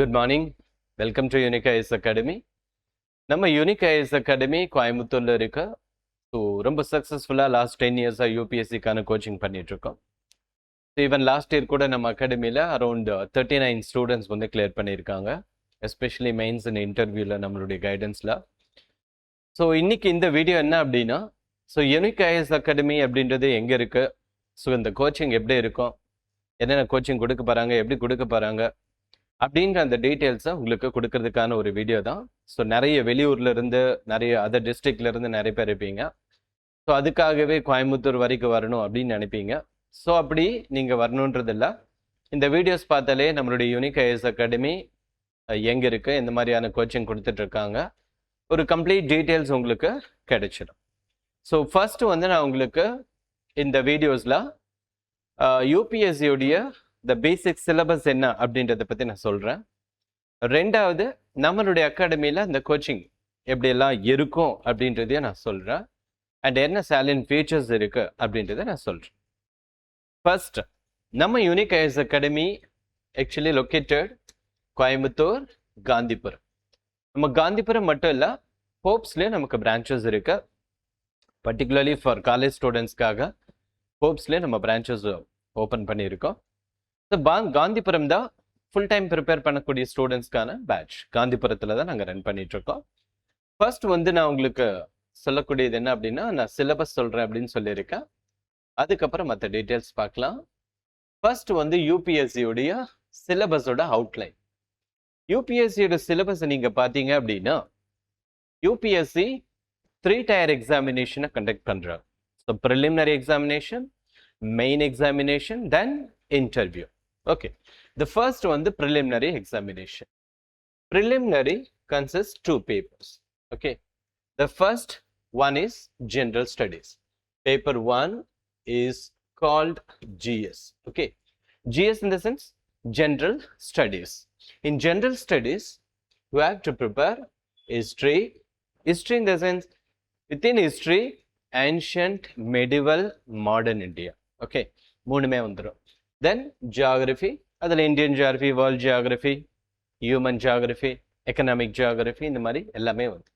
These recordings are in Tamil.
Good morning. Welcome to Unique IAS Academy. நம்ம Unique IAS Academy கோயம்புத்தூர்ல இருக்க. ஸோ ரொம்ப சக்ஸஸ்ஃபுல்லாக லாஸ்ட் 10 இயர்ஸாக யூபிஎஸ்சிக்கான கோச்சிங் பண்ணிகிட்ருக்கோம். ஸோ ஈவன் லாஸ்ட் இயர் கூட நம்ம அகாடமியில் அரௌண்ட் 39 ஸ்டூடெண்ட்ஸ் வந்து கிளியர் பண்ணியிருக்காங்க. எஸ்பெஷலி மெயின்ஸ் அண்ட் இன்டர்வியூவில் நம்மளுடைய கைடன்ஸில். ஸோ இன்றைக்கி இந்த வீடியோ என்ன அப்படின்னா, ஸோ யூனிக் ஐஏஎஸ் அகாடமி அப்படின்றது எங்கே இருக்குது, ஸோ இந்த கோச்சிங் எப்படி இருக்கும், என்னென்ன கோச்சிங் கொடுக்க போகிறாங்க, எப்படி கொடுக்க போகிறாங்க அப்படின்ற அந்த டீட்டெயில்ஸை உங்களுக்கு கொடுக்கறதுக்கான ஒரு வீடியோ தான். ஸோ நிறைய வெளியூர்லேருந்து, நிறைய அதர் டிஸ்ட்ரிக்ட்லேருந்து நிறைய பேர் இருப்பீங்க. ஸோ அதுக்காகவே கோயம்புத்தூர் வரைக்கும் வரணும் அப்படின்னு நினைப்பீங்க. ஸோ அப்படி நீங்கள் வரணுன்றதில்ல, இந்த வீடியோஸ் பார்த்தாலே நம்மளுடைய யூனிக் ஐஏஎஸ் அகாடமி எங்கே இருக்குது, எந்த மாதிரியான கோச்சிங் கொடுத்துட்ருக்காங்க, ஒரு கம்ப்ளீட் டீட்டெயில்ஸ் உங்களுக்கு கிடைச்சிடும். ஸோ ஃபர்ஸ்ட் வந்து நான் உங்களுக்கு இந்த வீடியோஸில் யூபிஎஸ்சியுடைய த பேசிக் சிலபஸ் என்ன அப்படின்றத பற்றி நான் சொல்கிறேன். ரெண்டாவது, நம்மளுடைய அகாடமியில் இந்த கோச்சிங் எப்படியெல்லாம் இருக்கும் அப்படின்றதையும் நான் சொல்கிறேன். அண்ட் என்ன சேலண்ட் ஃபீச்சர்ஸ் இருக்குது அப்படின்றத நான் சொல்கிறேன். ஃபர்ஸ்ட், நம்ம unique IAS academy actually located Coimbatore, Gandhipuram. நம்ம காந்திபுரம் மட்டும் இல்லை, ஹோப்ஸ்லேயே நமக்கு பிரான்ச்சஸ் இருக்குது. பர்டிகுலர்லி ஃபார் காலேஜ் ஸ்டூடெண்ட்ஸ்க்காக ஹோப்ஸ்லேயே நம்ம பிரான்ச்சஸ் ஓப்பன் பண்ணியிருக்கோம். ஸோ காந்திபுரம் தான் ஃபுல் டைம் ப்ரிப்பேர் பண்ணக்கூடிய ஸ்டூடெண்ட்ஸ்க்கான பேட்ச். காந்திபுரத்தில் தான் நாங்கள் ரன் பண்ணிகிட்ருக்கோம். ஃபர்ஸ்ட் வந்து நான் உங்களுக்கு சொல்லக்கூடியது என்ன அப்படின்னா, நான் சிலபஸ் சொல்கிறேன் அப்படின்னு சொல்லியிருக்கேன். அதுக்கப்புறம் மற்ற டீட்டெயில்ஸ் பார்க்கலாம். ஃபர்ஸ்ட் வந்து யூபிஎஸ்சியுடைய சிலபஸோட அவுட்லைன். யூபிஎஸ்சியோட சிலபஸை நீங்கள் பார்த்தீங்க அப்படின்னா, யூபிஎஸ்சி 3 tier எக்ஸாமினேஷனை கண்டக்ட் பண்ணுறாங்க. So preliminary examination, main examination, then interview. Okay, the first one, the preliminary examination. Preliminary consists 2 papers. Okay, the first one is general studies. Paper 1 is called GS. Okay, GS in the sense general studies. In general studies, you have to prepare history. History in the sense, within history, ancient, medieval, modern India. Okay, மூணுமே வந்துடும். Then geography, அதில் Indian geography, world geography, human geography, economic geography, இந்த மாதிரி எல்லாமே வந்து.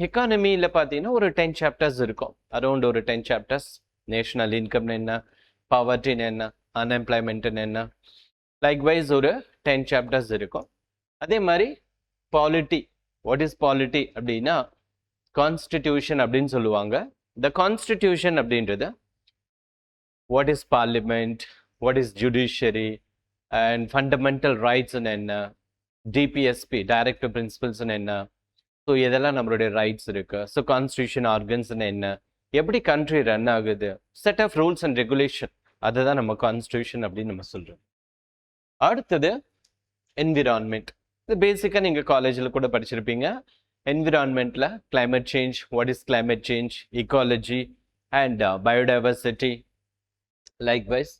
எக்கானமியில் பார்த்தீங்கன்னா ஒரு 10 சாப்டர்ஸ் இருக்கும். அரௌண்ட் ஒரு 10 சாப்டர்ஸ். நேஷனல் இன்கம்னு என்ன, பவர்ட்டின்னு என்ன, அன்எம்ப்ளாய்மெண்ட்டுன்னு என்ன, லைக்வைஸ் ஒரு 10 சாப்டர்ஸ் இருக்கும். அதே மாதிரி பாலிட்டி. வாட் இஸ் பாலிட்டி அப்படின்னா, கான்ஸ்டிடியூஷன் அப்படின்னு சொல்லுவாங்க. த கான்ஸ்டிடியூஷன் அப்படின்றது what is parliament, what is judiciary, and fundamental rights என்ன, DPSP directive principles என்ன, ஸோ இதெல்லாம் நம்மளுடைய ரைட்ஸ் இருக்கு. ஸோ கான்ஸ்டியூஷன் ஆர்கன்ஸ் என்ன, எப்படி கண்ட்ரி ரன் ஆகுது, set of rules and regulation, அதுதான் நம்ம கான்ஸ்டியூஷன் அப்படின்னு நம்ம சொல்றோம். அடுத்தது என்விரான்மெண்ட். இது பேசிக்காக நீங்கள் காலேஜில் கூட படிச்சிருப்பீங்க. என்விரான்மெண்ட்டில் climate change, what is climate change, ecology and biodiversity. Likewise,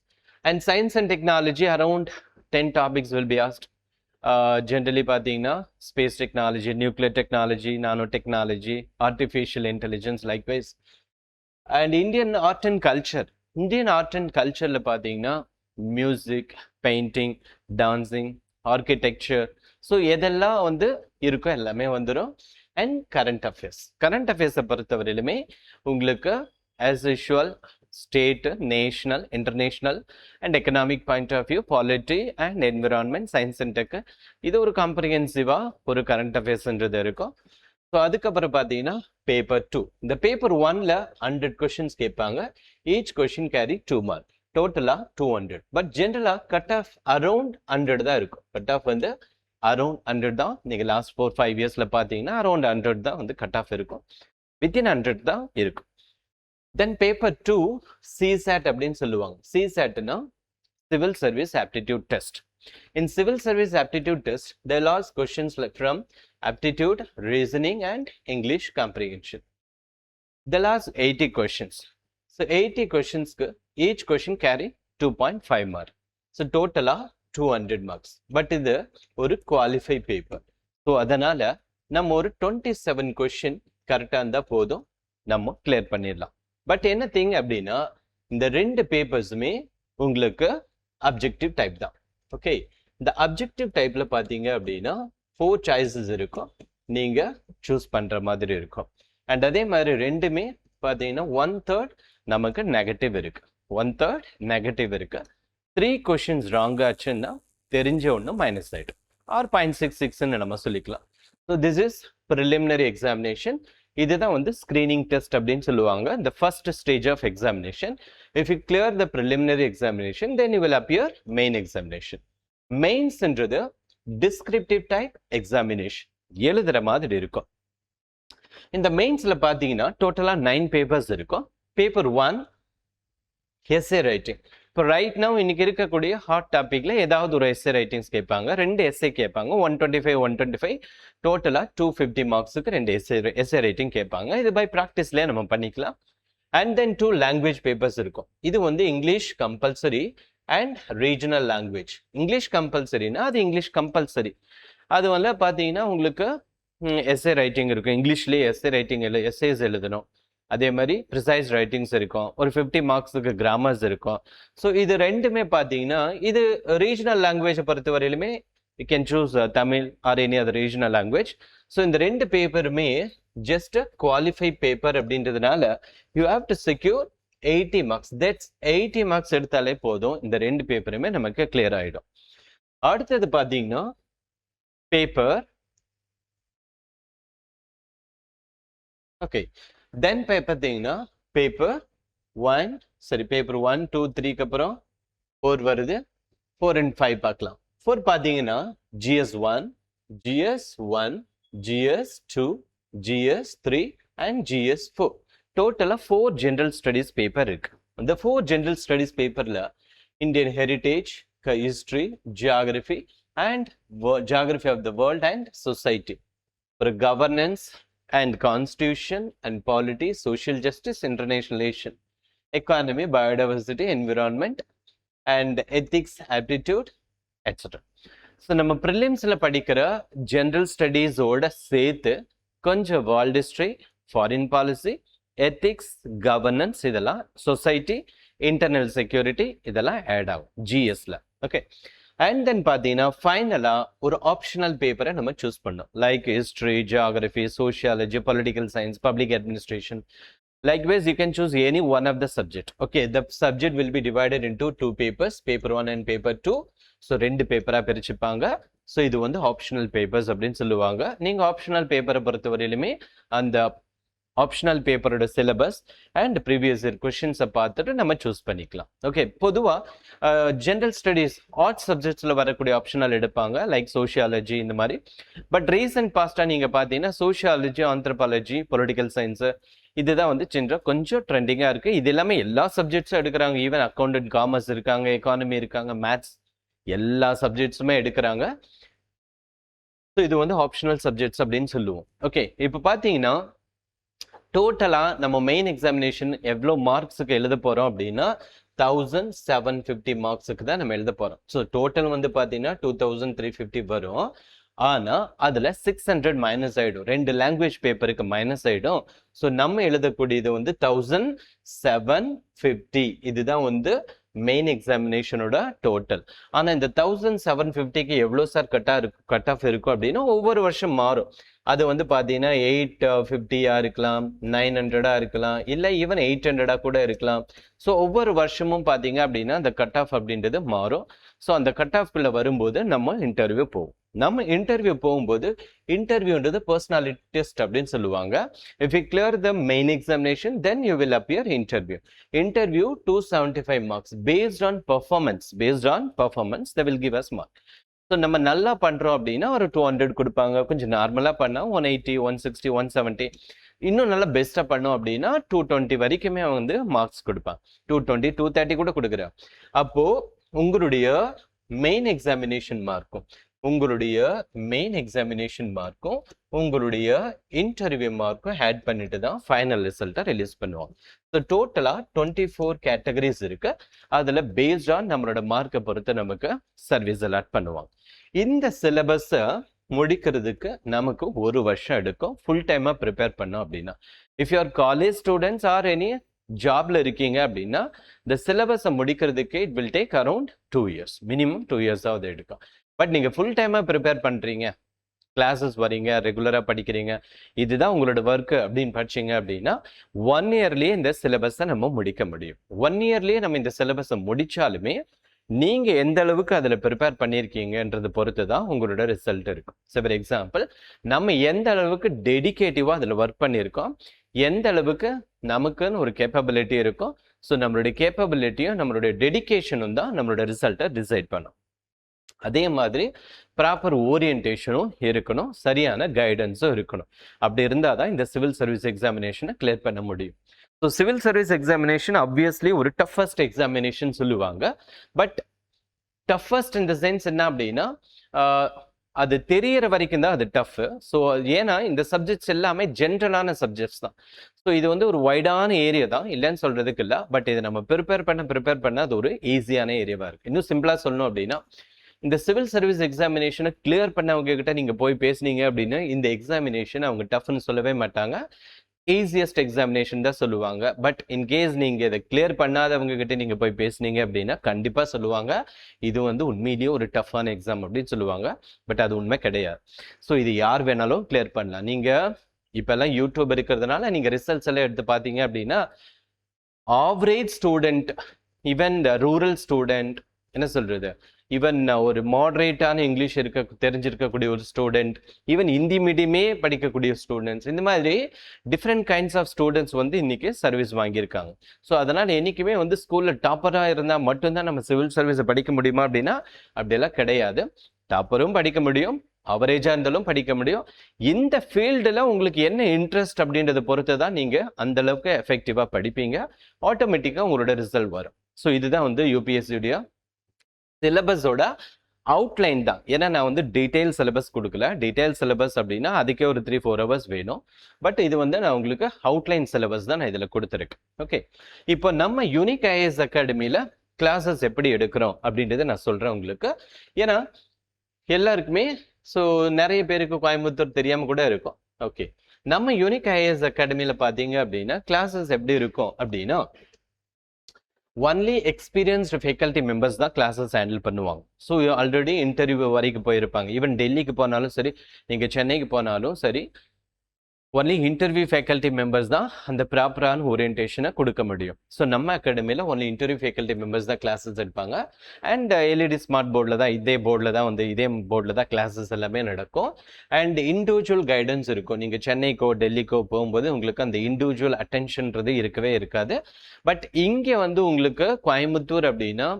and science and technology, around 10 topics will be asked. Generally பார்த்தீங்கன்னா space technology, nuclear technology, nanotechnology, artificial intelligence, likewise. And Indian art and culture. Indian art and cultureல பார்த்தீங்கன்னா music, painting, dancing, architecture, so எதெல்லாம் வந்து இருக்கோ எல்லாமே வந்துடும். அண்ட் கரண்ட் அஃபேர்ஸை பொறுத்தவரையிலுமே உங்களுக்கு as usual state, national, international and economic point of view, polity and environment, science and tech, இது ஒரு காம்ப்ரிஹென்சிவாக ஒரு கரண்ட் அஃபேர்ஸ்ன்றது இருக்கும். ஸோ அதுக்கப்புறம் பார்த்தீங்கன்னா பேப்பர் 2. இந்த பேப்பர் 1ல் 100 கொஷின்ஸ் கேட்பாங்க. ஈச் கொஷின் கேரி 2 மார்க், டோட்டலாக 200. பட் ஜென்ரலாக கட் ஆஃப் அரௌண்ட் 100 தான் இருக்கும். கட் ஆஃப் வந்து அரௌண்ட் 100 தான். நீங்கள் லாஸ்ட் 4-5 இயர்ஸில் பார்த்தீங்கன்னா அரௌண்ட் 100 தான் வந்து கட் ஆஃப் இருக்கும். வித்தின் 100 தான் இருக்கும். தென் பேப்பர் 2 CSAT அப்படின்னு சொல்லுவாங்க. CSATனா civil service aptitude test. In civil service aptitude test they'll ask questions like from aptitude, reasoning and English comprehension. They'll ask 80 questions. So 80 questionsக்கு each question carry 2.5 mark. So totally 200 marks. But இது ஒரு குவாலிஃபை பேப்பர். ஸோ அதனால நம்ம ஒரு 27 கொஷின் கரெக்டாக இருந்தால் போதும், நம்ம கிளியர் பண்ணிடலாம். பட் என்ன திங் அப்படின்னா, இந்த 2 பேப்பர்ஸுமே உங்களுக்கு அப்ஜெக்டிவ் டைப் தான். ஓகே, இந்த அப்ஜெக்டிவ் டைப்ல பார்த்தீங்க அப்படின்னா 4 சாய்ஸஸ் இருக்கும், நீங்க சூஸ் பண்ற மாதிரி இருக்கும். அண்ட் அதே மாதிரி ரெண்டுமே பார்த்தீங்கன்னா 1/3 நமக்கு நெகட்டிவ் இருக்கு, 1/3 நெகட்டிவ் இருக்கு. 3 கொஷின்ஸ் ராங் ஆச்சுன்னா தெரிஞ்ச ஒன்று மைனஸ் ஆயிடும், ஆர் 0.66ன்னு நம்ம சொல்லிக்கலாம். So this is preliminary examination. இதுதான் வந்து ஸ்கிரீனிங் டெஸ்ட் அப்படின்னு சொல்லுவாங்க, இந்த first stage of examination. If you clear the preliminary examination then you will appear main examination. மெயின்ஸ்ன்றது டிஸ்கிரிப்டிவ் டைப் எக்ஸாமினேஷன், எழுதுற மாதிரி இருக்கும். இந்த மெயின்ஸ்ல பார்த்தீங்கன்னா டோட்டலா 9 பேப்பர்ஸ் இருக்கும். Paper 1 S A writing. இப்போ ரைட் நவ் இன்னைக்கு இருக்கக்கூடிய ஹாட் டாபிக்ல ஏதாவது ஒரு எஸ்ஏ ரைட்டிங்ஸ் கேட்பாங்க, 2 எஸ்ஏ கேட்பாங்க, 125 டோட்டலா 250 மார்க்ஸுக்கு 2 எஸ்ஏ ரைட்டிங் கேட்பாங்க. இது பை ப்ராக்டிஸ்லேயே நம்ம பண்ணிக்கலாம். அண்ட் தென் 2 லாங்குவேஜ் பேப்பர்ஸ் இருக்கும். இது வந்து English compulsory and regional language. English கம்பல்சரினா அது இங்கிலீஷ் கம்பல்சரி, அது வந்து பார்த்தீங்கன்னா உங்களுக்கு எஸ்ஏ ரைட்டிங் இருக்கும், இங்கிலீஷ்லேயே எஸ்ஏ ரைட்டிங் எஸ்ஏஸ் எழுதணும். அதே மாதிரி ப்ரிசைஸ் ரைட்டிங்ஸ் இருக்கும், ஒரு 50 மார்க்ஸுக்கு கிராமர்ஸ் இருக்கும். ஸோ இது ரெண்டுமே பார்த்தீங்கன்னா இது ரீஜனல் லாங்குவேஜை பொறுத்தவரையிலுமே you can choose Tamil or any other regional language. So இந்த 2 பேப்பருமே ஜஸ்ட் குவாலிஃபை பேப்பர் அப்படின்றதுனால you have to secure 80 marks. That's 80 marks எடுத்தாலே போதும், இந்த 2 பேப்பருமே நமக்கு கிளியர் ஆகிடும். அடுத்தது பார்த்தீங்கன்னா பேப்பர் ஓகே, தென் பார்த்தீங்கன்னா பேப்பர் 1, சரி பேப்பர் 1, 2, 3க்கு அப்புறம் 4 வருது, 4 and 5 பார்க்கலாம். 4 பார்த்தீங்கன்னா GS1, GS1, GS2, GS3 and GS4. டோட்டலாக 4 ஜென்ரல் ஸ்டடீஸ் பேப்பர் இருக்கு. இந்த 4 ஜென்ரல் ஸ்டடீஸ் பேப்பர்ல Indian heritage, history, geography and geography of the world and society, ஒரு governance and constitution and polity, social justice, international relation, economy, biodiversity, environment and ethics, aptitude, etc. So நம்ம prelims-ல படிக்கிற general studies ஓட சேர்த்து கொஞ்சம் world history, foreign policy, ethics, governance இதெல்லாம், society, internal security இதெல்லாம் add ஆகும் GS-ல. ஓகே, அண்ட் தென் பார்த்தீங்கன்னா ஃபைனலாக ஒரு ஆப்ஷனல் பேப்பரை நம்ம சூஸ் பண்ணோம், like history, geography, sociology, political science, public administration. Likewise, you can choose any one of the subject. Okay, the subject will be divided into 2 papers, paper 1 and paper 2. So 2 பேப்பரா பிரிச்சுப்பாங்க. So இது வந்து ஆப்ஷனல் பேப்பர்ஸ் அப்படின்னு சொல்லுவாங்க. நீங்கள் ஆப்ஷனல் பேப்பரை பொறுத்தவரையிலுமே அந்த ஆப்ஷனல் பேப்பரோட சிலபஸ் அண்ட் ப்ரீவியஸ் இயர் கொஷின்ஸை பார்த்துட்டு நம்ம சூஸ் பண்ணிக்கலாம். ஓகே, பொதுவாக ஜென்ரல் ஸ்டடீஸ் ஆர்ட்ஸ் சப்ஜெக்ட்ஸில் வரக்கூடிய ஆப்ஷனல் எடுப்பாங்க, லைக் சோஷியாலஜி இந்த மாதிரி. பட் ரீசன்ட் பாஸ்ட்டாக நீங்கள் பார்த்தீங்கன்னா சோஷியாலஜி, ஆந்த்ரோபாலஜி, பொலிட்டிக்கல் சயின்ஸு இதுதான் வந்து கொஞ்சம் ட்ரெண்டிங்காக இருக்குது. இது எல்லாமே எல்லா சப்ஜெக்ட்ஸும் எடுக்கிறாங்க. ஈவன் அக்கௌண்டன்ட், காமர்ஸ் இருக்காங்க, எக்கானமி இருக்காங்க, மேத்ஸ், எல்லா சப்ஜெக்ட்ஸுமே எடுக்கிறாங்க. ஸோ இது வந்து ஆப்ஷனல் சப்ஜெக்ட்ஸ் அப்படின்னு சொல்லுவோம். ஓகே, இப்போ பார்த்தீங்கன்னா டோட்டலாக நம்ம மெயின் எக்ஸாமினேஷன் எவ்வளோ மார்க்ஸுக்கு எழுத போகிறோம் அப்படின்னா 1750 மார்க்ஸுக்கு தான் நம்ம எழுத போகிறோம். ஸோ டோட்டல் வந்து பார்த்தீங்கன்னா 2350 வரும். ஆனால் அதில் 600 மைனஸ் ஆகிடும், 2 லாங்குவேஜ் பேப்பருக்கு மைனஸ் ஆகிடும். ஸோ நம்ம எழுதக்கூடியது வந்து 1750. இதுதான் வந்து மெயின் எக்ஸாமினேஷனோட டோட்டல். ஆனால் இந்த 1750க்கு எவ்வளோ சார் கட் ஆஃப் இருக்கும் அப்படின்னா ஒவ்வொரு வருஷம் மாறும். அது வந்து பார்த்தீங்கன்னா 850 இருக்கலாம், 900 இருக்கலாம், இல்லை ஈவன் 800 கூட இருக்கலாம். ஸோ ஒவ்வொரு வருஷமும் பார்த்தீங்க அப்படின்னா அந்த கட் ஆஃப் அப்படின்றது மாறும். ஸோ அந்த கட் ஆஃப்குள்ளே வரும்போது நம்ம இன்டர்வியூ போவோம். நம்ம இன்டர்வியூ போகும்போது இன்டர்வியூன்றது பர்சனாலிட்டி டெஸ்ட் அப்படின்னு சொல்லுவாங்க. If you clear the main examination then you will appear interview. Interview 275 marks based on performance. they will give us mark. So நம்ம நல்லா பண்ணுறோம் அப்படின்னா ஒரு 200 கொடுப்பாங்க. கொஞ்சம் நார்மலாக பண்ணால் 180, 160, 170. இன்னும் நல்லா பெஸ்ட்டாக பண்ணோம் அப்படின்னா 220 வரைக்குமே வந்து மார்க்ஸ் கொடுப்பாங்க. 220, 230 கூட கொடுக்குறாங்க. அப்போது உங்களுடைய மெயின் எக்ஸாமினேஷன் மார்க்கும் உங்களுடைய இன்டர்வியூ மார்க்கும் ஆட் பண்ணிட்டு தான் ஃபைனல் ரிசல்ட்டை ரிலீஸ் பண்ணுவாங்க. ஸோ டோட்டலாக 24 கேட்டகரிஸ் இருக்கு. அதில் பேஸ்ட் ஆன் நம்மளோட மார்க்கை பொறுத்து நமக்கு சர்வீஸ் அலாட் பண்ணுவாங்க. இந்த சிலபஸை முடிக்கிறதுக்கு நமக்கு 1 வருஷம் எடுக்கும் ஃபுல் டைமாக ப்ரிப்பேர் பண்ணோம் அப்படின்னா. If you are college students or any ஜாப்ல இருக்கீங்க அப்படின்னா இந்த சிலபஸை முடிக்கிறதுக்கு it will take around 2 years, minimum 2 years ஆகுது எடுக்கும். பட் நீங்கள் ஃபுல் டைமாக ப்ரிப்பேர் பண்ணுறீங்க, கிளாஸஸ் வரீங்க, ரெகுலராக படிக்கிறீங்க, இதுதான் உங்களோட ஒர்க்கு அப்படின்னு படிச்சீங்க அப்படின்னா 1 இயர்லேயே இந்த சிலபஸை நம்ம முடிக்க முடியும். 1 இயர்லேயே நம்ம இந்த சிலபஸை முடித்தாலுமே நீங்கள் எந்த அளவுக்கு அதில் ப்ரிப்பேர் பண்ணியிருக்கீங்கன்றது பொறுத்து தான் உங்களோட ரிசல்ட் இருக்கும். ஸோ ஃபார் எக்ஸாம்பிள், நம்ம எந்த அளவுக்கு டெடிகேட்டிவாக அதில் ஒர்க் பண்ணியிருக்கோம், எந்த அளவுக்கு நமக்குன்னு ஒரு கேப்பபிலிட்டி இருக்கும். ஸோ நம்மளுடைய கேப்பபிலிட்டியும் நம்மளுடைய டெடிகேஷனும் தான் நம்மளோட ரிசல்ட்டை டிசைட் பண்ணும். அதே மாதிரி ப்ராப்பர் ஓரியன்டேஷனும் இருக்கணும், சரியான கைடன்ஸும் இருக்கணும். அப்படி இருந்தால் தான் இந்த சிவில் சர்வீஸ் எக்ஸாமினேஷனை கிளியர் பண்ண முடியும். So civil service examination obviously ஒரு டஃபஸ்ட் எக்ஸாமினேஷன் சொல்லுவாங்க. But toughest in the sense என்ன அப்படின்னா, அது தெரியற வரைக்கும் தான் அது டஃப். ஸோ ஏன்னா இந்த சப்ஜெக்ட்ஸ் எல்லாமே ஜென்ரலான சப்ஜெக்ட்ஸ் தான். ஸோ இது வந்து ஒரு வைடான ஏரியா தான், இல்லைன்னு சொல்றதுக்கு இல்லை. பட் இதை நம்ம ப்ரிப்பேர் பண்ண அது ஒரு ஈஸியான ஏரியாவாக இருக்குது. இன்னும் சிம்பிளாக சொல்லணும் அப்படின்னா, இந்த சிவில் சர்வீஸ் எக்ஸாமினேஷனை கிளியர் பண்ணவங்க கிட்ட நீங்கள் போய் பேசுனீங்க அப்படின்னு இந்த எக்ஸாமினேஷன் அவங்க டஃப்னு சொல்லவே மாட்டாங்க, ஈஸியஸ்ட் எக்ஸாமினேஷன் தான் சொல்லுவாங்க. பட் இன்கேஸ் நீங்கள் இதை கிளியர் பண்ணாதவங்க கிட்ட நீங்கள் போய் பேசுனீங்க அப்படின்னா கண்டிப்பாக சொல்லுவாங்க இது வந்து உண்மையிலேயே ஒரு டஃப்பான எக்ஸாம் அப்படின்னு சொல்லுவாங்க. பட் அது உண்மை கிடையாது. ஸோ இது யார் வேணாலும் கிளியர் பண்ணலாம். நீங்கள் இப்போல்லாம் யூடியூப் இருக்கிறதுனால நீங்கள் ரிசல்ட்ஸ் எல்லாம் எடுத்து பார்த்தீங்க அப்படின்னா average student, even rural student, என்ன சொல்கிறது, ஈவன் ஒரு மாடரேட்டான இங்கிலீஷ் தெரிஞ்சிருக்கக்கூடிய ஒரு ஸ்டூடெண்ட், ஈவன் ஹிந்தி மீடியமே படிக்கக்கூடிய ஸ்டூடெண்ட்ஸ், இந்த மாதிரி டிஃப்ரெண்ட் கைண்ட்ஸ் ஆஃப் ஸ்டூடெண்ட்ஸ் வந்து இன்னைக்கு சர்வீஸ் வாங்கியிருக்காங்க. ஸோ அதனால் என்றைக்குமே வந்து ஸ்கூலில் டாப்பராக இருந்தால் மட்டும்தான் நம்ம சிவில் சர்வீஸை படிக்க முடியுமா அப்படின்னா அப்படியெல்லாம் கிடையாது. டாப்பரும் படிக்க முடியும், அவரேஜாக இருந்தாலும் படிக்க முடியும். இந்த ஃபீல்டில் உங்களுக்கு என்ன இன்ட்ரெஸ்ட் அப்படின்றத பொறுத்து தான் நீங்கள் அந்தளவுக்கு எஃபெக்டிவாக படிப்பீங்க, ஆட்டோமேட்டிக்காக உங்களோட ரிசல்ட் வரும். ஸோ இதுதான் வந்து யூபிஎஸ்சியுடைய சிலபஸோட அவுட்லைன் தான். ஏன்னா நான் வந்து டீட்டெயில் சிலபஸ் கொடுக்கல. டீட்டெயில் சிலபஸ் அப்படின்னா அதுக்கே ஒரு 3-4 ஹவர்ஸ் வேணும். பட் இது வந்து நான் உங்களுக்கு அவுட்லைன் சிலபஸ் தான் நான் இதில் கொடுத்துருக்கேன். ஓகே, இப்போ நம்ம யூனிக் ஐஏஎஸ் அகாடமியில் கிளாஸஸ் எப்படி எடுக்கிறோம் அப்படின்றத நான் சொல்கிறேன் உங்களுக்கு. ஏன்னா எல்லாருக்குமே, ஸோ நிறைய பேருக்கு கோயம்புத்தூர் தெரியாமல் கூட இருக்கும். ஓகே, நம்ம யூனிக் ஐஏஎஸ் அகாடமியில் பார்த்தீங்க அப்படின்னா கிளாஸஸ் எப்படி இருக்கும் அப்படின்னா ஒன்லி எக்ஸ்பீரியன்ஸ்டு ஃபேக்கல்ட்டி மெம்பர்ஸ் தான் கிளாஸஸ் ஹேண்டில் பண்ணுவாங்க. ஸோ ஆல்ரெடி இன்டர்வியூ வரைக்கும் போயிருப்பாங்க. ஈவன் டெல்லிக்கு போனாலும் சரி, நீங்கள் சென்னைக்கு போனாலும் சரி, ஒன்லி இன்டர்வியூ ஃபேக்கல்ட்டி மெம்பர்ஸ் தான் அந்த ப்ராப்பரான ஓரியன்டேஷனை கொடுக்க முடியும். ஸோ நம்ம அகாடமியில் ஒன்லி இன்டர்வியூ ஃபேக்கல்ட்டி மெம்பர்ஸ் தான் கிளாஸஸ் எடுப்பாங்க. அண்ட் எல்இடி ஸ்மார்ட் போர்டில் தான், இதே போர்டில் தான் கிளாஸஸ் எல்லாமே நடக்கும். அண்ட் இண்டிவிஜுவல் கைடன்ஸ் இருக்கும். நீங்கள் சென்னைக்கோ டெல்லிக்கோ போகும்போது உங்களுக்கு அந்த இண்டிவிஜுவல் அட்டென்ஷன்றது இருக்கவே இருக்காது. பட் இங்கே வந்து உங்களுக்கு கோயம்புத்தூர் அப்படின்னா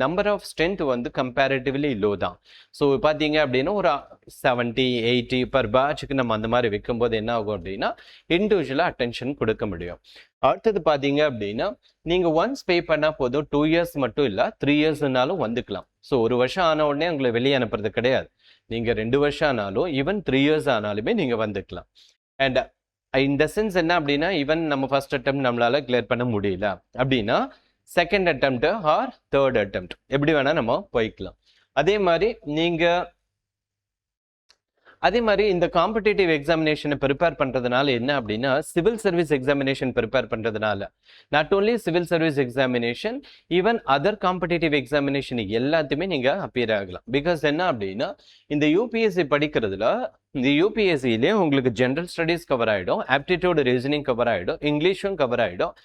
நம்பர் ஆஃப் ஸ்ட்ரென்த் வந்து கம்பேரிட்டிவ்லி லோ தான். ஸோ பார்த்தீங்க அப்படின்னா ஒரு 70-80 பர் பேட்சுக்கு நம்ம அந்த மாதிரி வைக்கும்போது என்ன ஆகும் அப்படின்னா இண்டிவிஜுவலாக அட்டென்ஷன் கொடுக்க முடியும். அடுத்தது பார்த்தீங்க அப்படின்னா நீங்கள் ஒன்ஸ் பே பண்ணால் போதும், 2 இயர்ஸ் மட்டும் இல்லை, 3 இயர்ஸ்னாலும் வந்துக்கலாம். ஸோ 1 வருஷம் ஆன உடனே உங்களை வெளியே அனுப்புறது கிடையாது. நீங்கள் 2 வருஷம் ஆனாலும், ஈவன் 3 இயர்ஸ் ஆனாலுமே நீங்கள் வந்துக்கலாம். அண்ட் இந்த சென்ஸ் என்ன அப்படின்னா, ஈவன் நம்ம ஃபர்ஸ்ட் அட்டெம்ப்ட் நம்மளால கிளியர் பண்ண முடியல அப்படின்னா second attempt or third attempt எப்படி வேணா நம்ம போய்க்கலாம். அதே மாதிரி இந்த காம்படிட்டிவ் எக்ஸாமினேஷனை ப்ரிப்பேர் பண்ணுறதுனால என்ன அப்படின்னா, சிவில் சர்வீஸ் எக்ஸாமினேஷன் ப்ரிப்பேர் பண்ணுறதுனால not only civil service examination, even other competitive examination எல்லாத்தையுமே நீங்கள் அப்பியர் ஆகலாம். பிகாஸ் என்ன அப்படின்னா இந்த யூபிஎஸ்சி படிக்கிறதுல, இந்த யூபிஎஸ்சிலே உங்களுக்கு ஜென்ரல் ஸ்டடீஸ் கவர் ஆகிடும், ஆப்டிடியூட் ரீசனிங் கவர் ஆகிடும், இங்கிலீஷும் கவர் ஆகிடும்,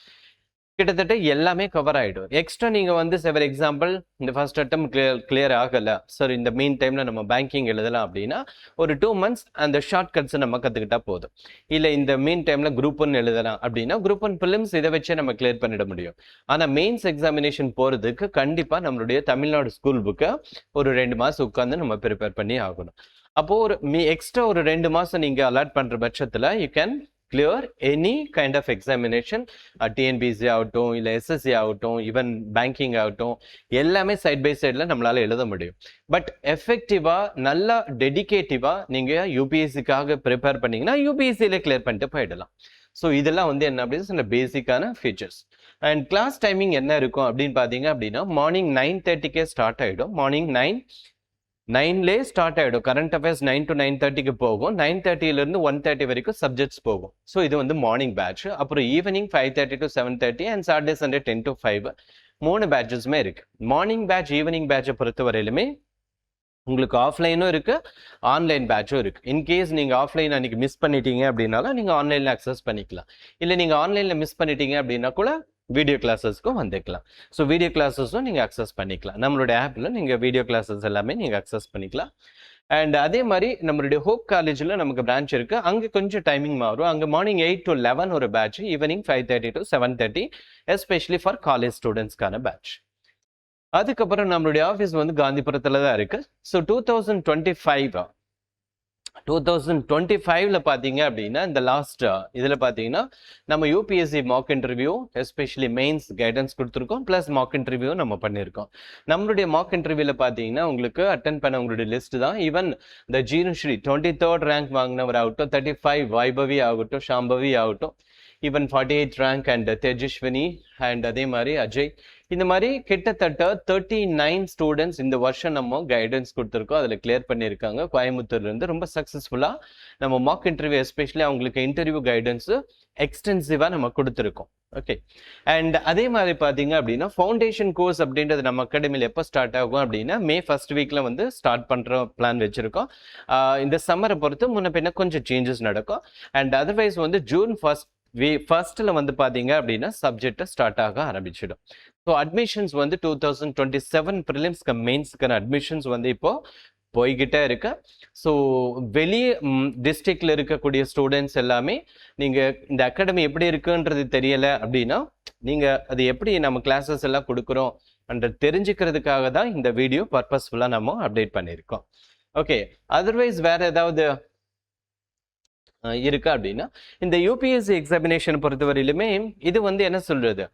கிட்டத்தட்ட எல்லாமே கவர் ஆகிடும். எக்ஸ்ட்ரா நீங்கள் வந்து ஃபார் எக்ஸாம்பிள் இந்த ஃபர்ஸ்ட் அட்டம் கிளியர் ஆகலை சார், இந்த மெயின் டைமில் நம்ம பேங்கிங் எழுதலாம் அப்படின்னா ஒரு 2 months அந்த ஷார்ட் கட்ஸை நம்ம கற்றுக்கிட்டா போதும். இல்லை இந்த மெயின் டைமில் குரூப் 1 எழுதலாம் அப்படின்னா குரூப் 1 பிலிம்ஸ் இதை வச்சே நம்ம கிளியர் பண்ணிட முடியும். ஆனால் மெயின்ஸ் எக்ஸாமினேஷன் போகிறதுக்கு கண்டிப்பாக நம்மளுடைய தமிழ்நாடு ஸ்கூல் புக்கை ஒரு 2 மாதம் உட்காந்து நம்ம ப்ரிப்பேர் பண்ணி ஆகணும். அப்போது ஒரு எக்ஸ்ட்ரா ஒரு 2 மாதம் நீங்கள் அலாட் பண்ணுற பட்சத்தில் you can clear any kind of examination, TNPSC ஆகட்டும், இல்லை SSC ஆகட்டும், ஈவன் பேங்கிங் ஆகட்டும், எல்லாமே சைட் பை சைடில் நம்மளால் எழுத முடியும். பட் எஃபெக்டிவாக நல்லா டெடிகேட்டிவாக நீங்கள் யூபிஎஸ்சிக்காக ப்ரிப்பேர் பண்ணிங்கன்னா யூபிஎஸ்சியில் கிளியர் பண்ணிட்டு போயிடலாம். ஸோ இதெல்லாம் வந்து என்ன அப்படின்னா சில பேசிக்கான ஃபீச்சர்ஸ். அண்ட் கிளாஸ் டைமிங் என்ன இருக்கும் அப்படின்னு பார்த்தீங்க அப்படின்னா மார்னிங் 9:30 ஸ்டார்ட் ஆகிடும். மார்னிங் 9லே ஸ்டார்ட் ஆகிடும். கரண்ட் அஃபேர்ஸ் 9 to 9:30 போகும். 9:30 1:30 வரைக்கும் சப்ஜெக்ட்ஸ் போகும். ஸோ இது வந்து மார்னிங் பேட்ச். அப்புறம் evening 5:30 to 7:30 and Saturday Sunday 10 to 5 3 பேட்சஸுமே இருக்கு. மார்னிங் பேட்ச் ஈவினிங் பேட்சை பொறுத்த வரையிலுமே உங்களுக்கு ஆஃப்லைனும் இருக்குது, ஆன்லைன் பேட்சும் இருக்குது. இன்கேஸ் நீங்கள் ஆஃப்லைன் அன்றைக்கி மிஸ் பண்ணிட்டீங்க அப்படின்னாலும் நீங்கள் ஆன்லைனில் அக்சஸ் பண்ணிக்கலாம். இல்லை நீங்கள் ஆன்லைனில் மிஸ் பண்ணிட்டீங்க அப்படின்னா கூட வீடியோ கிளாஸஸ்க்கும் வந்துக்கலாம். ஸோ வீடியோ கிளாஸஸும் நீங்கள் அக்சஸ் பண்ணிக்கலாம். நம்மளுடைய ஆப்பில் நீங்கள் வீடியோ கிளாஸஸ் எல்லாமே நீங்கள் அக்சஸ் பண்ணிக்கலாம். அண்ட் அதே மாதிரி நம்மளுடைய ஹோப் காலேஜில் நமக்கு பிரான்ச் இருக்குது. அங்கே கொஞ்சம் டைமிங் மாறும். அங்கே மார்னிங் 8 to 11 ஒரு batch, evening 5:30 to 7:30, especially for college ஸ்டூடெண்ட்ஸ்க்கான பேட்ச். அதுக்கப்புறம் நம்மளுடைய ஆஃபீஸ் வந்து காந்திபுரத்தில் தான் இருக்குது. ஸோ 2025 பார்த்தீங்க அப்படின்னா இந்த லாஸ்ட் இதில் பார்த்தீங்கன்னா நம்ம UPSC mock interview, especially mains guidance கொடுத்துருக்கோம், ப்ளஸ் மாக் இன்டர்வியூ நம்ம பண்ணியிருக்கோம். நம்மளுடைய மாக் இன்டர்வியூவில் பார்த்தீங்கன்னா உங்களுக்கு அட்டன் பண்ண உங்களுடைய லிஸ்ட் தான். ஈவன் இந்த ஜீனுஸ்ரீ 23rd ரேங்க் வாங்கினவர் ஆகட்டும், 35 வைபவி ஆகட்டும், ஷாம்பவி ஆகட்டும், even 48 rank and Tejaswini and அதே மாதிரி அஜய், இந்த மாதிரி கிட்டத்தட்ட 39 ஸ்டூடெண்ட்ஸ் இந்த வருஷம் நம்ம கைடன்ஸ் கொடுத்துருக்கோம். அதில் கிளியர் பண்ணியிருக்காங்க. கோயம்புத்தூர்லேருந்து ரொம்ப சக்ஸஸ்ஃபுல்லாக நம்ம மாக் இன்டர்வியூ, எஸ்பெஷலி அவங்களுக்கு இன்டர்வியூ கைடன்ஸு எக்ஸ்டென்சிவாக நம்ம கொடுத்துருக்கோம். ஓகே. அண்ட் அதே மாதிரி பார்த்தீங்க அப்படின்னா ஃபவுண்டேஷன் கோர்ஸ் அப்படின்றது நம்ம அகாடமியில் எப்போ ஸ்டார்ட் ஆகும் அப்படின்னா மே 1st வீக்கில் வந்து ஸ்டார்ட் பண்ணுற பிளான் வச்சுருக்கோம். இந்த சம்மரை பொறுத்து முன்ன பின்ன கொஞ்சம் சேஞ்சஸ் நடக்கும். அண்ட் அதர்வைஸ் வந்து ஜூன் ஃபர்ஸ்ட்டில் வந்து பார்த்தீங்க அப்படின்னா சப்ஜெக்டை ஸ்டார்ட் ஆக ஆரம்பிச்சிடும். ஸோ அட்மிஷன்ஸ் வந்து 2027 ப்ரிலிம்ஸ்க்கு மெயின்ஸ்க்கான அட்மிஷன்ஸ் வந்து இப்போது போய்கிட்டே இருக்கு. ஸோ வெளியே டிஸ்ட்ரிக்டில் இருக்கக்கூடிய ஸ்டூடெண்ட்ஸ் எல்லாமே நீங்கள் இந்த அகாடமி எப்படி இருக்குன்றது தெரியலை அப்படின்னா நீங்கள் அது எப்படி நம்ம கிளாஸஸ் எல்லாம் கொடுக்குறோம் என்ற தெரிஞ்சுக்கிறதுக்காக தான் இந்த வீடியோ பர்பஸ்ஃபுல்லாக நம்ம அப்டேட் பண்ணியிருக்கோம். ஓகே. அதர்வைஸ் வேறு ஏதாவது இருக்கா அப்படின்னா இந்த யூபிஎஸ்சி எக்ஸாமினேஷன் பொறுத்தவரையிலுமே இது வந்து என்ன சொல்றது,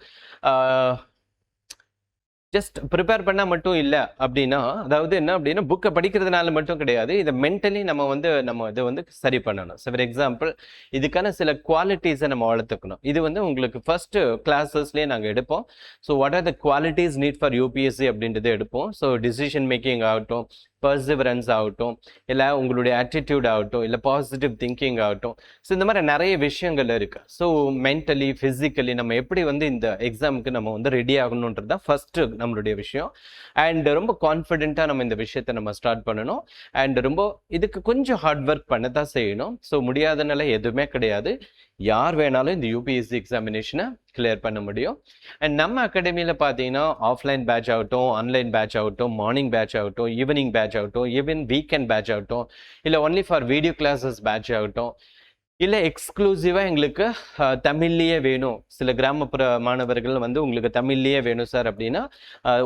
ஜஸ்ட் ப்ரிப்பேர் பண்ணால் மட்டும் இல்லை அப்படின்னா, அதாவது என்ன அப்படின்னா புக்கை படிக்கிறதுனால மட்டும் கிடையாது, இதை மென்டலி நம்ம இதை வந்து சரி பண்ணணும். ஸோ ஃபார் எக்ஸாம்பிள் இதுக்கான சில குவாலிட்டிஸை நம்ம வளர்த்துக்கணும். இது வந்து உங்களுக்கு ஃபர்ஸ்ட் கிளாஸஸ்லேயே நாங்கள் எடுப்போம். So what are the qualities need for UPSC அப்படின்றத எடுப்போம். ஸோ டிசிஷன் மேக்கிங் ஆகட்டும், பர்சிவரன்ஸ் ஆகட்டும், இல்லை உங்களுடைய ஆட்டிடியூட் ஆகட்டும், இல்லை பாசிட்டிவ் திங்கிங் ஆகட்டும். ஸோ இந்த மாதிரி நிறைய விஷயங்கள் இருக்குது. ஸோ மென்டலி ஃபிசிக்கலி நம்ம எப்படி வந்து இந்த எக்ஸாமுக்கு நம்ம வந்து ரெடி ஆகணுன்றது தான் ஃபஸ்ட்டு நம்மளுடைய விஷயம். அண்ட் ரொம்ப கான்ஃபிடென்ட்டாக நம்ம இந்த விஷயத்தை நம்ம ஸ்டார்ட் பண்ணணும். அண்ட் ரொம்ப இதுக்கு கொஞ்சம் ஹார்ட் ஒர்க் பண்ண தான் செய்யணும். ஸோ முடியாதனால எதுவுமே கிடையாது. யார் வேணாலும் இந்த யூபிஎஸ்சி எக்ஸாமினேஷனை கிளியர் பண்ண முடியும். அண்ட் நம்ம அகாடமியில் பார்த்தீங்கன்னா ஆஃப்லைன் பேட்ச் ஆகட்டும், ஆன்லைன் பேட்ச் ஆகட்டும், மார்னிங் பேட்ச் ஆகட்டும், ஈவினிங் பேட்ச் ஆகட்டும், ஈவன் வீக்கெண்ட் பேட்ச் ஆகட்டும், இல்லை only for video classes batch ஆகட்டும், இல்லை எக்ஸ்க்ளூசிவாக எங்களுக்கு தமிழ்லேயே வேணும், சில கிராமப்புற மாணவர்கள் வந்து உங்களுக்கு தமிழ்லேயே வேணும் சார் அப்படின்னா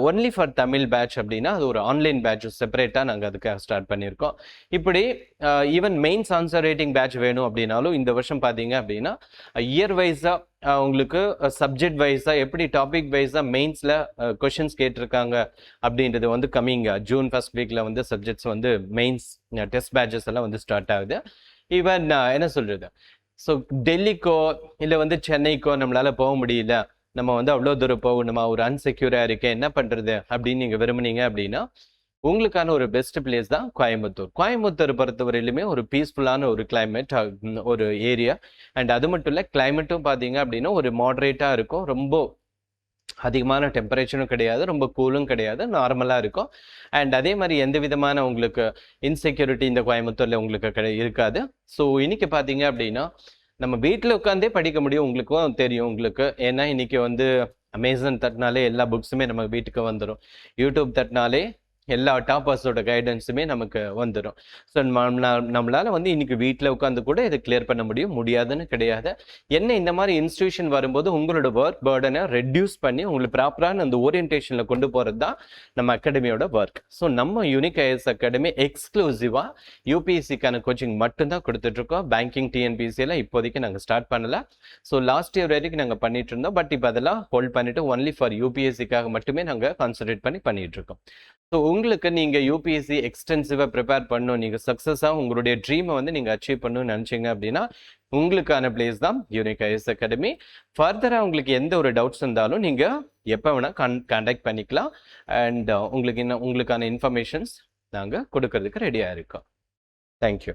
ஒன்லி ஃபார் தமிழ் பேட்ச் அப்படின்னா அது ஒரு ஆன்லைன் பேட்ச் செப்பரேட்டாக நாங்கள் அதுக்காக ஸ்டார்ட் பண்ணியிருக்கோம். இப்படி even mains answer rating batch வேணும் அப்படின்னாலும் இந்த வருஷம் பார்த்தீங்க அப்படின்னா இயர் வைஸாக உங்களுக்கு சப்ஜெக்ட் வைஸாக எப்படி டாபிக் வைஸாக மெயின்ஸில் கொஷின்ஸ் கேட்டிருக்காங்க அப்படின்றது வந்து கம்மிங் ஜூன் 1st வீக்கில் வந்து சப்ஜெக்ட்ஸ் வந்து மெயின்ஸ் டெஸ்ட் பேட்சஸ் எல்லாம் வந்து ஸ்டார்ட் ஆகுது. ஈவன் என்ன சொல்கிறது, ஸோ டெல்லிக்கோ இல்லை வந்து சென்னைக்கோ நம்மளால் போக முடியல, நம்ம வந்து அவ்வளோ தூரம் போகணுமா, ஒரு அன்செக்யூராக இருக்கேன், என்ன பண்ணுறது அப்படின்னு நீங்கள் விரும்புனீங்க அப்படின்னா உங்களுக்கான ஒரு பெஸ்ட் பிளேஸ் தான் கோயம்புத்தூர். கோயம்புத்தூர் பொறுத்தவரையிலுமே ஒரு பீஸ்ஃபுல்லான ஒரு கிளைமேட், ஒரு ஏரியா. அண்ட் அது மட்டும் இல்லை, கிளைமேட்டும் பார்த்தீங்க அப்படின்னா ஒரு மாடரேட்டாக இருக்கும். ரொம்ப அதிகமான டெம்பரேச்சரும் கிடையாது, ரொம்ப கூலும் கிடையாது, நார்மலாக இருக்கும். அண்ட் அதே மாதிரி எந்த விதமான உங்களுக்கு இன்செக்யூரிட்டி இந்த கோயம்புத்தூரில் உங்களுக்கு இருக்காது. ஸோ இன்னைக்கு பார்த்தீங்க அப்படின்னா நம்ம வீட்டில் உட்காந்தே படிக்க முடியும். உங்களுக்கும் தெரியும் உங்களுக்கு, ஏன்னா இன்னைக்கு வந்து அமேசான் தட்டினாலே எல்லா புக்ஸுமே நம்ம வீட்டுக்கு வந்துடும். யூடியூப் தட்டினாலே எல்லா டாப்பர்ஸோட கைடன்ஸுமே நமக்கு வந்துடும். ஸோ நம்மளால் வந்து இன்னைக்கு வீட்டில் உட்காந்து கூட இதை கிளியர் பண்ண முடியாதுன்னு கிடையாது. என்ன இந்த மாதிரி இன்ஸ்டியூஷன் வரும்போது உங்களோட ஒர்க் பர்டனை ரெடியூஸ் பண்ணி உங்களுக்கு ப்ராப்பரான அந்த ஓரியன்டேஷனில் கொண்டு போகிறது தான் நம்ம அகாடமியோட ஒர்க். ஸோ நம்ம யூனிக் ஐஎஸ் அகாடமி எக்ஸ்க்ளூசிவாக யூபிஎஸ்சிக்கான கோச்சிங் மட்டும்தான் கொடுத்துட்ருக்கோம். பேங்கிங் டிஎன்பிஎஸ்சியெல்லாம் இப்போதைக்கு நாங்கள் ஸ்டார்ட் பண்ணலை. ஸோ லாஸ்ட் இயர் வரைக்கும் நாங்கள் பண்ணிட்டு இருந்தோம். பட் இப்போ அதெல்லாம் ஹோல்ட் பண்ணிவிட்டு ஒன்லி ஃபார் யூபிஎஸ்சிக்காக மட்டுமே நாங்கள் கான்சன்ட்ரேட் பண்ணிகிட்ருக்கோம். ஸோ உங்களுக்கு நீங்கள் யூபிஎஸ்சி எக்ஸ்டென்சிவாக ப்ரிப்பேர் பண்ணணும், நீங்கள் சக்ஸஸாக உங்களுடைய ட்ரீமை வந்து நீங்கள் அச்சீவ் பண்ணணும்னு நினச்சிங்க அப்படின்னா உங்களுக்கான பிளேஸ் தான் யூனிக் ஐஎஸ் அகாடமி. ஃபர்தராக உங்களுக்கு எந்த ஒரு டவுட்ஸ் இருந்தாலும் நீங்கள் எப்போ வேணால் கான்டாக்ட் பண்ணிக்கலாம். அண்ட் உங்களுக்கான இன்ஃபர்மேஷன்ஸ் நாங்கள் கொடுக்கறதுக்கு ரெடியாக இருக்கோம். தேங்க்யூ.